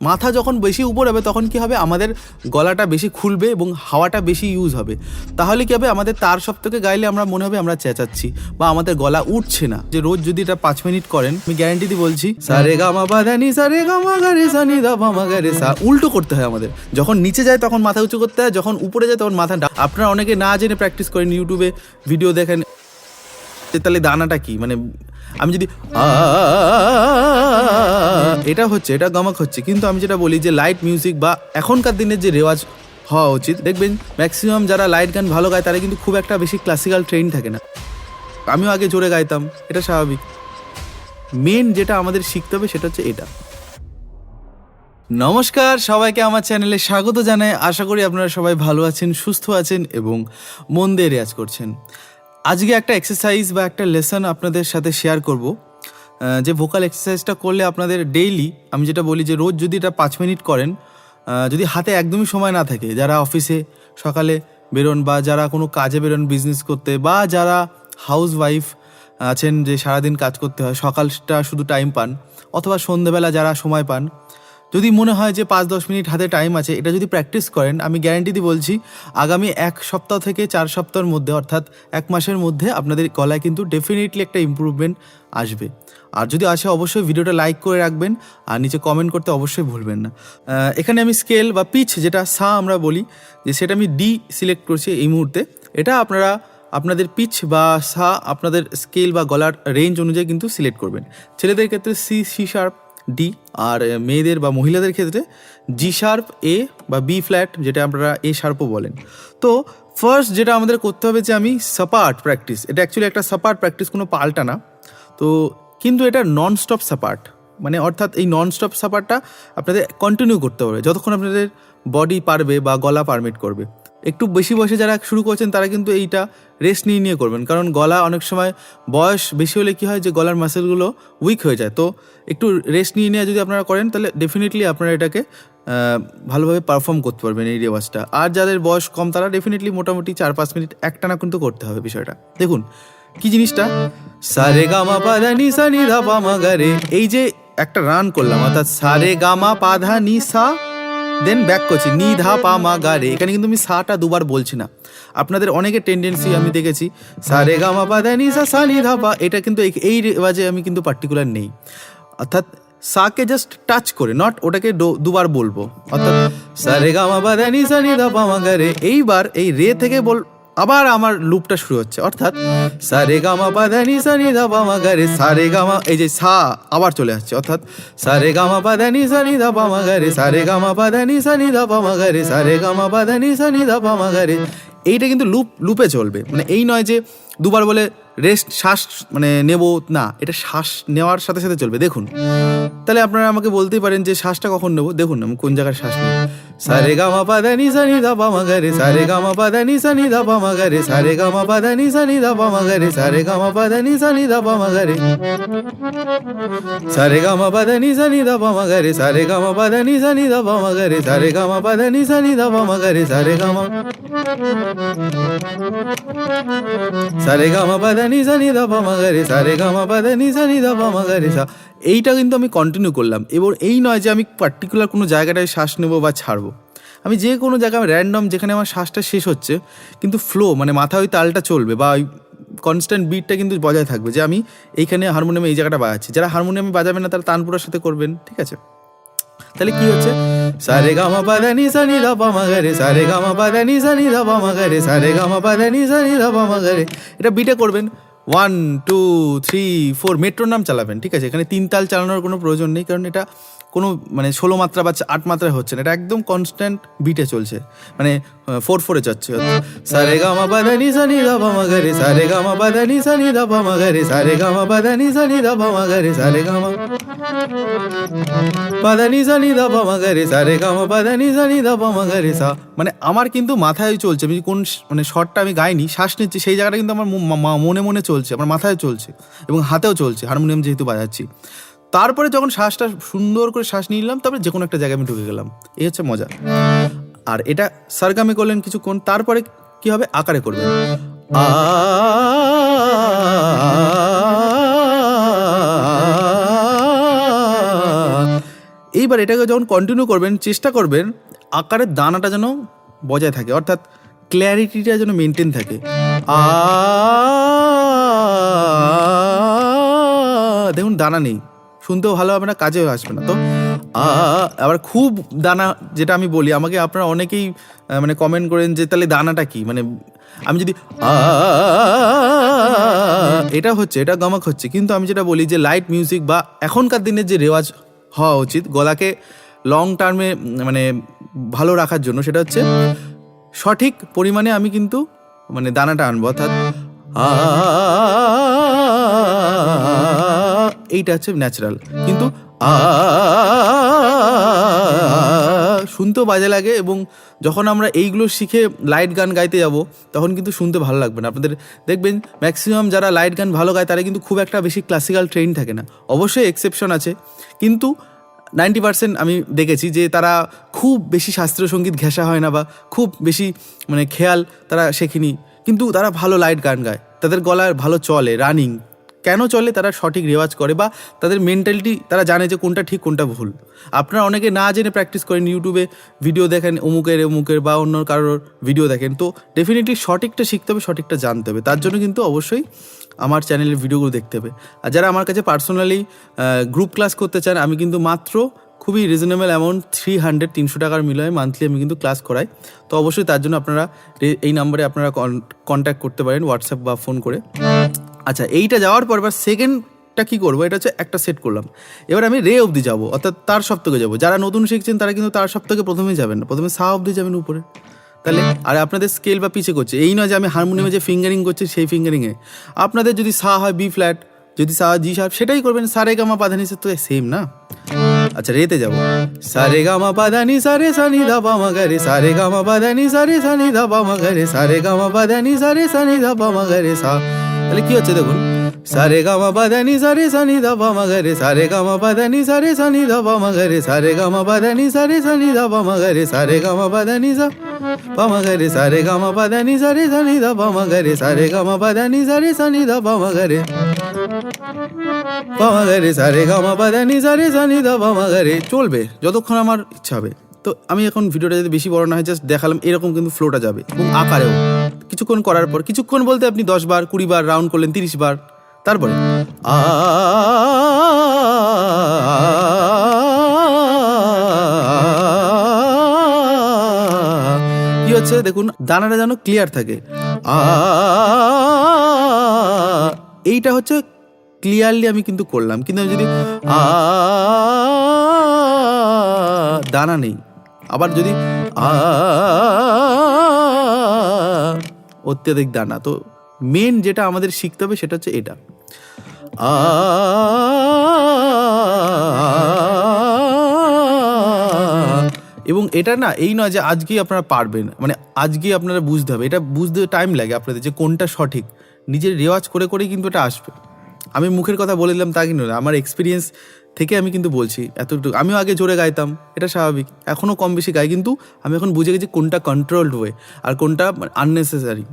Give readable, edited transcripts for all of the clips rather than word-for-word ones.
মাথা যখন বেশি উপর হবে তখন কি হবে, আমাদের গলাটা বেশি খুলবে এবং হাওয়াটা বেশি ইউজ হবে। তাহলে কি হবে, আমাদের তার সপ্তকে গাইলে আমরা মনে হবে আমরা চেঁচাচ্ছি বা আমাদের গলা উঠছে না। যে রোজ যদি এটা 5 মিনিট করেন, আমি গ্যারান্টি দিয়ে বলছি, সারে গামা পাধানি সারে গামা গারে সানি দা পামা গারে সা, উল্টো করতে হয় আমাদের। যখন নিচে যায় তখন মাথা উঁচু করতে হয়, যখন উপরে যায় তখন মাথা। আপনারা অনেকে না জেনে প্র্যাকটিস করেন, ইউটিউবে ভিডিও দেখেন, তাহলে দানাটা কি, মানে আমি যদি এটা হচ্ছে, এটা গমক হচ্ছে। কিন্তু আমি যেটা বলি যে লাইট মিউজিক বা এখনকার দিনের যে রেওয়াজ হওয়া উচিত, দেখবেন ম্যাক্সিমাম যারা লাইট গান ভালো গায় তারা কিন্তু খুব একটা বেশি ক্লাসিক্যাল ট্রেন থাকে না। আমিও আগে জোরে গাইতাম, এটা স্বাভাবিক। মেন যেটা আমাদের শিখতে হবে সেটা হচ্ছে এটা। নমস্কার, সবাইকে আমার চ্যানেলে স্বাগত জানাই। আশা করি আপনারা সবাই ভালো আছেন, সুস্থ আছেন এবং মন দিয়ে রেয়াজ করছেন। আজকে একটা এক্সারসাইজ বা একটা লেসন আপনাদের সাথে শেয়ার করব, যে ভোকাল এক্সারসাইজটা করলে আপনাদের ডেইলি, আমি যেটা বলি যে রোজ যদি এটা 5 মিনিট করেন, যদি হাতে একদমই সময় না থাকে, যারা অফিসে সকালে বেরোন বা যারা কোনো কাজে বেরোন বিজনেস করতে, বা যারা হাউস ওয়াইফ আছেন যে সারাদিন কাজ করতে হয়, সকালটা শুধু টাইম পান, অথবা সন্ধ্যেবেলা যারা সময় পান, যদি মনে হয় যে 5-10 মিনিট হাতে টাইম আছে, এটা যদি প্র্যাকটিস করেন, আমি গ্যারান্টি দিয়ে বলছি আগামী 1 সপ্তাহ থেকে 4 সপ্তাহের মধ্যে, অর্থাৎ 1 মাসের মধ্যে আপনাদের গলায় কিন্তু ডেফিনেটলি একটা ইম্প্রুভমেন্ট আসবে। আর যদি আসে অবশ্যই ভিডিওটা লাইক করে রাখবেন আর নিচে কমেন্ট করতে অবশ্যই ভুলবেন না। এখানে আমি স্কেল বা পিচ, যেটা সা আমরা বলি, যে সেটা আমি ডি সিলেক্ট করছি এই মুহূর্তে। এটা আপনারা আপনাদের পিচ বা সা আপনাদের স্কেল বা গলার রেঞ্জ অনুযায়ী কিন্তু সিলেক্ট করবেন। ছেলেদের ক্ষেত্রে সি শার্প, ডি, আর মেয়েদের বা মহিলাদের ক্ষেত্রে জি শার্প, এ বা বি ফ্ল্যাট, যেটা আপনারা এ শার্পও বলেন। তো ফার্স্ট যেটা আমাদের করতে হবে যে আমি সাপার্ট প্র্যাকটিস, এটা অ্যাকচুয়ালি একটা সাপার্ট প্র্যাকটিস, কোনো পাল্টা না। তো কিন্তু এটা নন স্টপ সাপার্ট, মানে অর্থাৎ এই নন স্টপ সাপার্টটা আপনাদের কন্টিনিউ করতে হবে যতক্ষণ আপনাদের বডি পারবে বা গলা পারমিট করবে। একটু বেশি বয়সে যারা শুরু করছেন তারা কিন্তু এইটা রেস্ট নিয়ে নিয়ে করবেন, কারণ গলা অনেক সময় বয়স বেশি হলে কী হয় যে গলার মাসেলগুলো উইক হয়ে যায়। তো একটু রেস্ট নিয়ে নিয়ে যদি আপনারা করেন তাহলে ডেফিনেটলি আপনারা এটাকে ভালোভাবে পারফর্ম করতে পারবেন এই রেওয়াজটা। আর যাদের বয়স কম তারা ডেফিনেটলি মোটামুটি 4-5 মিনিট একটানা কিন্তু করতে হবে বিষয়টা। দেখুন কি জিনিসটা, সারে গামা পাধা নি সা নি ধা পা মা গা রে, এই যে একটা রান করলাম, অর্থাৎ সারে গামা পাধা নি সা, দেন ব্যাক করছি নি ধা পা মা গা রে। এখানে কিন্তু আমি সাটা দুবার বলছি না। আপনাদের অনেকের টেন্ডেন্সি আমি দেখেছি সারে গামা পাধা নি সা সা নি ধা পা, এটা কিন্তু এই রেওয়াজে আমি কিন্তু পার্টিকুলার নেই। অর্থাৎ সাকে জাস্ট টাচ করে, নট ওটাকে দুবার বলবো। অর্থাৎ সারে গামা পাধা নি সা নি ধা পা মা গা রে, এইবার এই রে থেকে আবার আমার লুপটা শুরু হচ্ছে, অর্থাৎ সারে গামা পাধা নি সা নি ধা পা মা গা রে, সারে গামা, এই যে সা আবার চলে আসছে, অর্থাৎ সারে গামা পাধা নি সা নি ধা পা মা গা রে, সারে গামা পাধা নি সা নি ধা পা মা গা রে, সারে গামা পাধা নি সা নি ধা পা মা গা রে। এইটা কিন্তু লুপে চলবে, মানে এই নয় যে দুবার বলে রেস্ট শ্বাস মানে নেব না, এটা শ্বাস নেওয়ার সাথে সাথে চলবে। দেখুন তাহলে আপনারা আমাকে বলতেই পারেন যে শ্বাসটা কখন নেবো, দেখুন আমি কোন জায়গায় শ্বাস নেব। সারে গামা পাধা নি সা নি ধা পা মা গা রে, সারে গামা পাধা নি সা নি ধা পা মা গা রে, সারে গামা পাধা নি সা নি ধা পা মা গা রে, সারে গামা পাধা নি সা নি ধা পা মা গা রে, সারে গামা পাধা নি সা নি ধা পা মা গা রে, সারে গামা পাধা নি সা নি ধা পা মা গা রে, সারে গামা পাধা নি সা নি ধা পা মা গা রে, সারে গামা, সারে গামা পাধা নি সা নি ধা পা মা গা রে, সারে গামা পাধা নি সা নি ধা পা মা গা রে সা। এইটা কিন্তু আমি কন্টিনিউ করলাম। এবার এই নয় যে আমি পার্টিকুলার কোনো জায়গাটায় শ্বাস নেবো বা ছাড়বো, আমি যে কোনো জায়গায় র্যান্ডম যেখানে আমার শ্বাসটা শেষ হচ্ছে কিন্তু ফ্লো, মানে মাথায় ওই তালটা চলবে বা ওই কনস্ট্যান্ট বিটটা কিন্তু বজায় থাকবে, যে আমি এইখানে হারমোনিয়ামে এই জায়গাটা বাজাচ্ছি। যারা হারমোনিয়ামে বাজাবেন না তারা তানপুরার সাথে করবেন, ঠিক আছে? তাহলে কি হচ্ছে, সারে গামা পাধা নি সা নি ধা পা মা গা রে, সারে গামা পাধা নি সা নি ধা পা মা গা রে, সারে গামা পাধা নি সা নি ধা পা মা গা রে। এটা বিটে করবেন 1 2 3 4, মেট্রোর নাম চালাবেন, ঠিক আছে? এখানে 3 তাল চালানোর কোনো প্রয়োজন নেই, কারণ এটা কোনো মানে 16 মাত্রা বা 8 মাত্রায় হচ্ছে না, এটা একদম কনস্ট্যান্ট বিটে চলছে, মানে 4/4-এ যাচ্ছে। সারে গামা পাধা নি সা নি ধা পা মা গা রে, সারে গামা পাধা নি সা নি ধা পা মা গা রে, সারে গামা পাধা নি সা নি ধা পা মা গা রে, সারে গামা পাধা নি সা নি ধা পা মা গা রে, সারে গামা পাধা নি সা নি ধা পা মা গা রে সা। মানে আমার কিন্তু মাথায় চলছে, আমি কোন মানে শর্টটা আমি গাইনি, শ্বাস নিচ্ছি সেই জায়গাটা কিন্তু আমার মনে মনে চলছে, আমার মাথায় চলছে এবং হাতেও চলছে, হারমোনিয়াম যেহেতু বাজাচ্ছি। তারপরে যখন শ্বাসটা সুন্দর করে শ্বাস নিয়ে নিলাম, তারপরে যে কোনো একটা জায়গায় আমি ঢুকে গেলাম, এই হচ্ছে মজা। আর এটা সারগামে করলেন কিছুক্ষণ, তারপরে কি হবে, আকারে করবেন। এইবার এটাকে যখন কন্টিনিউ করবেন, চেষ্টা করবেন আকারের দানাটা যেন বজায় থাকে, অর্থাৎ ক্ল্যারিটিটা যেন মেনটেন থাকে। দেখুন দানা নেই, শুনতেও ভালো হবে না, কাজেও আসবে না। তো আবার খুব দানা যেটা আমি বলি, আমাকে আপনারা অনেকেই মানে কমেন্ট করেন যে তাহলে দানাটা কি, মানে আমি যদি এটা হচ্ছে, এটা গমক হচ্ছে, কিন্তু আমি যেটা বলি যে লাইট মিউজিক বা এখনকার দিনের যে রেওয়াজ হওয়া উচিত গলাকে লং টার্মে মানে ভালো রাখার জন্য, সেটা হচ্ছে সঠিক পরিমাণে আমি কিন্তু মানে দানাটা আনবো, অর্থাৎ এইটা হচ্ছে ন্যাচারাল, কিন্তু শুনতেও বাজে লাগে। এবং যখন আমরা এইগুলো শিখে লাইট গান গাইতে যাব তখন কিন্তু শুনতে ভালো লাগবে না আপনাদের। দেখবেন ম্যাক্সিমাম যারা লাইট গান ভালো গায় তারা কিন্তু খুব একটা বেশি ক্লাসিক্যাল ট্রেন থাকে না, অবশ্যই এক্সেপশন আছে, কিন্তু 90% আমি দেখেছি যে তারা খুব বেশি শাস্ত্রীয় সঙ্গীত ঘেঁষা হয় না বা খুব বেশি মানে খেয়াল তারা শেখেনি, কিন্তু তারা ভালো লাইট গান গায়, তাদের গলায় ভালো চলে, রানিং কেন চলে, তারা সঠিক রেওয়াজ করে বা তাদের মেন্টালিটি তারা জানে যে কোনটা ঠিক কোনটা ভুল। আপনারা অনেকে না জেনে প্র্যাকটিস করেন, ইউটিউবে ভিডিও দেখেন অমুকের বা অন্য কারোর ভিডিও দেখেন, তো ডেফিনেটলি সঠিকটা শিখতে হবে, সঠিকটা জানতে হবে, তার জন্য কিন্তু অবশ্যই আমার চ্যানেলের ভিডিওগুলো দেখতে হবে। আর যারা আমার কাছে পার্সোনালি গ্রুপ ক্লাস করতে চান, আমি কিন্তু মাত্র খুবই রিজনেবল অ্যামাউন্ট 300 টাকার মিলায় মান্থলি আমি কিন্তু ক্লাস করাই। তো অবশ্যই তার জন্য আপনারা এই নাম্বারে আপনারা কন্ট্যাক্ট করতে পারেন হোয়াটসঅ্যাপ বা ফোন করে। আচ্ছা, এইটা যাওয়ার পর এবার সেকেন্ডটা কী করবো, এটা হচ্ছে একটা সেট করলাম, এবার আমি রে অবধি যাবো, অর্থাৎ তার সপ্তকে যাবো। যারা নতুন শিখছেন তারা কিন্তু তার সপ্তকে প্রথমেই যাবেন না, প্রথমে সা অবধি যাবেন উপরে। তাহলে আর আপনাদের স্কেল বা পিছে করছে, এই নয় যে আমি হারমোনিয়ামে যে ফিঙ্গারিং করছি সেই ফিঙ্গারিংয়ে আপনাদের যদি সা হয় বি ফ্ল্যাট, যদি সা জি শার্প সেটাই করবেন, সা রে গা মা পা ধা নি সা, তো সেম না। আচ্ছা, রেতে যাবো, সা রে গা মা পা ধা নি সা রে সা নি ধা পা মা গা রে, সা রে গা মা পা ধা নি সা রে সা নি ধা পা মা গা রে, সা রে গা মা পা ধা নি সা রে সা নি ধা পা মা গা রে সা। তাহলে কি হচ্ছে দেখুন, সা রে গা মা পা ধা নি সা রে সা নি ধা পা মা গা রে, সা রে গা মা পা ধা নি সা রে সা নি ধা পা মা গা রে, সা রে গা মা পা ধা নি সা রে সা নি ধা পা মা গা রে, সা রে গা মা পা ধা নি সা পা মা গা রে, সা রে গা মা পা ধা নি সা রে সা নি ধা পা মা গা রে, সা রে গা মা পা ধা নি সা রে সা নি ধা পা মা গা রে, পা মা গা রে, সা রে গা মা পা ধা নি সা রে সা নি ধা পা মা গা রে। চলবে যতক্ষণ আমার ইচ্ছা হবে। তো আমি এখন ভিডিওটা যদি বেশি বড় না হয় জাস্ট দেখালাম, এরকম কিন্তু ফ্লোটা যাবে এবং আকারেও কিছুক্ষণ করার পর, কিছুক্ষণ বলতে আপনি 10 বার 20 বার রাউন্ড করলেন, 30 বার, তারপরে কি হচ্ছে দেখুন, দানাটা যেন ক্লিয়ার থাকে। এইটা হচ্ছে ক্লিয়ারলি আমি কিন্তু করলাম, কিন্তু আমি যদি দানা নেই, আবার যদি অত্যাধিক দানা, তো মেন যেটা আমাদের শিখতে হবে সেটা হচ্ছে এটা। এবং এটা না এই নয় যে আজকেই আপনারা পারবেন, মানে আজকেই আপনারা বুঝতে হবে, এটা বুঝতে টাইম লাগে আপনাদের যে কোনটা সঠিক, নিজের রেওয়াজ করে করেই কিন্তু এটা আসবে। আমি মুখের কথা বলে দিলাম তা কিন্তু না, আমার এক্সপিরিয়েন্স থেকে আমি কিন্তু বলছি এতটুকু। আমিও আগে জোরে গাইতাম, এটা স্বাভাবিক, এখনও কম বেশি গাই, কিন্তু আমি এখন বুঝে গেছি কোনটা কন্ট্রোলড ওয়ে আর কোনটা আননেসেসারি।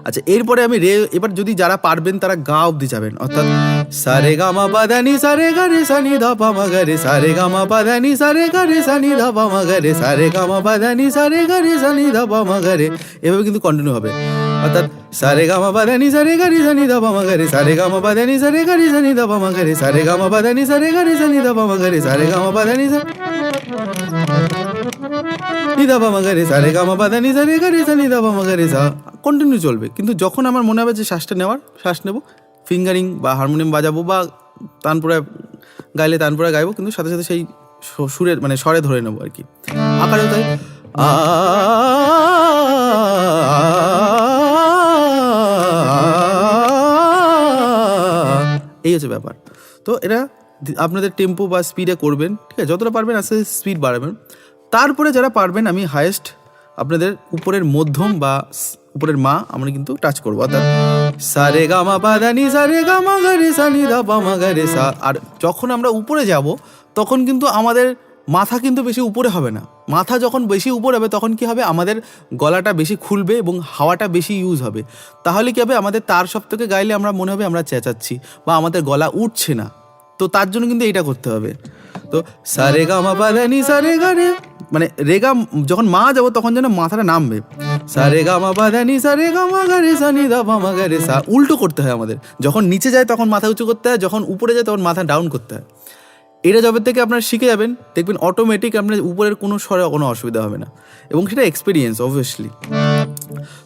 আচ্ছা, এরপরে আমি এবার যদি যারা পারবেন তারা গা অবধি যাবেন, অর্থাৎ সা রে গা মা পা ধা নি সা রে গা রে সা নি ধা পা মা গা রে, সা রে গা মা পা ধা নি সা রে গা রে সা নি ধা পা মা গা রে, সা রে গা মা পা ধা নি সা রে গা রে সা নি ধা পা মা গা রে, এভাবে কিন্তু কন্টিনিউ হবে। অর্থাৎ সা রে গা মা পা ধা নি সা রে গা রে সা নি ধা পা মা গা রে, সা রে গা মা পা ধা নি সা রে গা রে সা নি ধা পা মা গা রে, সা রে গা মা পা ধা নি সা রে গা রে সা নি ধা পা মা গা রে, সা রে গা মা পা ধা নি সা নি ধা পা মা গা রে, সা রে গা মা পা ধা নি সা রে গা রে সা নি ধা পা মা গা রে সা। কন্টিনিউ চলবে, কিন্তু যখন আমার মনে হবে যে শ্বাসটা নেওয়ার, শ্বাস নেব, ফিঙ্গারিং বা হারমোনিয়াম বাজাবো বা তানপুরা গাইলে তানপুরা গাইবো, কিন্তু সাথে সাথে সেই সুরের মানে স্বরে ধরে নেবো আর কি। আকারেও তাই এই হচ্ছে ব্যাপার। তো এটা আপনাদের টেম্পো বা স্পিডে করবেন, ঠিক আছে, যতটা পারবেন আস্তে আস্তে স্পিড বাড়াবেন। তারপরে যারা পারবেন আমি হায়েস্ট আপনাদের উপরের মধ্যম বা উপরের মা আমরা কিন্তু টাচ করবো, অর্থাৎ সা রে গা মা পা ধা নি সা রে গা মা গা রে সা নি ধা পা মা গা রে সা। আর যখন আমরা উপরে যাব তখন কিন্তু আমাদের মাথা কিন্তু বেশি উপরে হবে না, মাথা যখন বেশি উপরে হবে তখন কি হবে, আমাদের গলাটা বেশি খুলবে এবং হাওয়াটা বেশি ইউজ হবে। তাহলে কি হবে, আমাদের তার সপ্তকে গাইলে আমরা মনে হবে আমরা চেঁচাচ্ছি বা আমাদের গলা উঠছে না। তো তার জন্য কিন্তু এইটা করতে হবে। তো সা রে গা মা পা ধা নি সা রে গা রে, মানে রেগা যখন মা যাবো তখন যেন মাথাটা নামবে, সা রে গা মা পা ধা নি সা রে গা মা গা রে সা নি দা পা মা গা রে সা। উল্টো করতে হয় আমাদের, যখন নিচে যায় তখন মাথা উঁচু করতে হয়, যখন উপরে যায় তখন মাথা ডাউন করতে হয়। এটা যবে থেকে আপনারা শিখে যাবেন দেখবেন অটোমেটিক আপনার উপরের কোনো স্বরে কোনো অসুবিধা হবে না, এবং সেটা এক্সপিরিয়েন্স অবভিয়াসলি।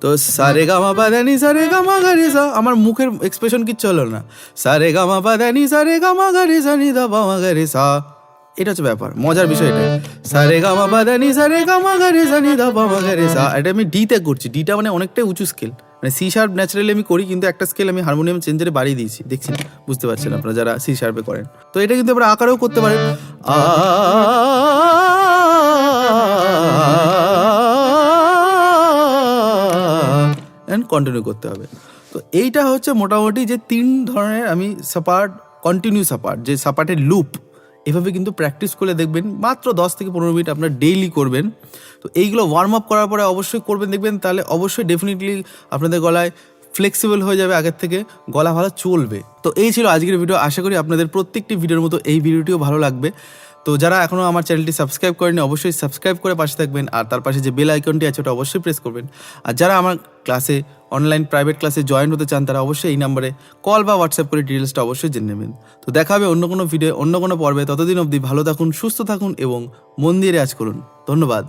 তো সা রে গা মা পা ধা নি সা রে গা মা গা রে সা, আমার মুখের এক্সপ্রেশন কিচ্ছু হলো না, সা রে গা মা পা ধা নি সা রে গা মা গা রে সা নি দা পা মা গা রে সা। এটা হচ্ছে ব্যাপার, মজার বিষয় এটা। সা রে গা মা পা ধা নি সা রে গা মা গা রে সা নি দা পা মা গা রে সা। এটা আমি ডিতে করছি, ডিটা মানে অনেকটাই উঁচু স্কেল, মানে সি শার্প ন্যাচারালি আমি করি, কিন্তু একটা স্কেল আমি হারমোনিয়াম চেঞ্জারে বাড়িয়ে দিয়েছি, দেখছেন, বুঝতে পারছেন আপনারা যারা সি শার্পে করেন। তো এটা কিন্তু আপনারা আকারেও করতে পারেন, অ্যান্ড কন্টিনিউ করতে হবে। তো এইটা হচ্ছে মোটামুটি যে 3 ধরনের আমি সাপার্ট, কন্টিনিউ সাপার্ট, যে সাপার্টের লুপ, এভাবে কিন্তু প্র্যাকটিস করে দেখবেন, মাত্র 10 থেকে 15 মিনিট আপনার ডেইলি করবেন। তো এইগুলো ওয়ার্ম আপ করার পরে অবশ্যই করবেন, দেখবেন তাহলে অবশ্যই ডেফিনেটলি আপনাদের গলায় ফ্লেক্সিবল হয়ে যাবে, আগের থেকে গলা ভালো চলবে। তো এই ছিল আজকের ভিডিও, আশা করি আপনাদের প্রত্যেকটি ভিডিওর মতো এই ভিডিওটিও ভালো লাগবে। তো যারা এখনও আমার চ্যানেলটি সাবস্ক্রাইব করেনি অবশ্যই সাবস্ক্রাইব করে পাশে থাকবেন, আর তার পাশে যে বেল আইকনটি আছে ওটা অবশ্যই প্রেস করবেন। আর যারা আমার ক্লাসে অনলাইন প্রাইভেট ক্লাসে জয়েন হতে চান তারা অবশ্যই এই নাম্বারে কল বা হোয়াটসঅ্যাপ করে ডিটেলসটা অবশ্যই জেনে নেবেন। তো দেখা হবে অন্য কোনো ভিডিও, অন্য কোনো পর্বে। ততদিন অবধি ভালো থাকুন, সুস্থ থাকুন এবং মন দিয়ে রেয়াজ করুন। ধন্যবাদ।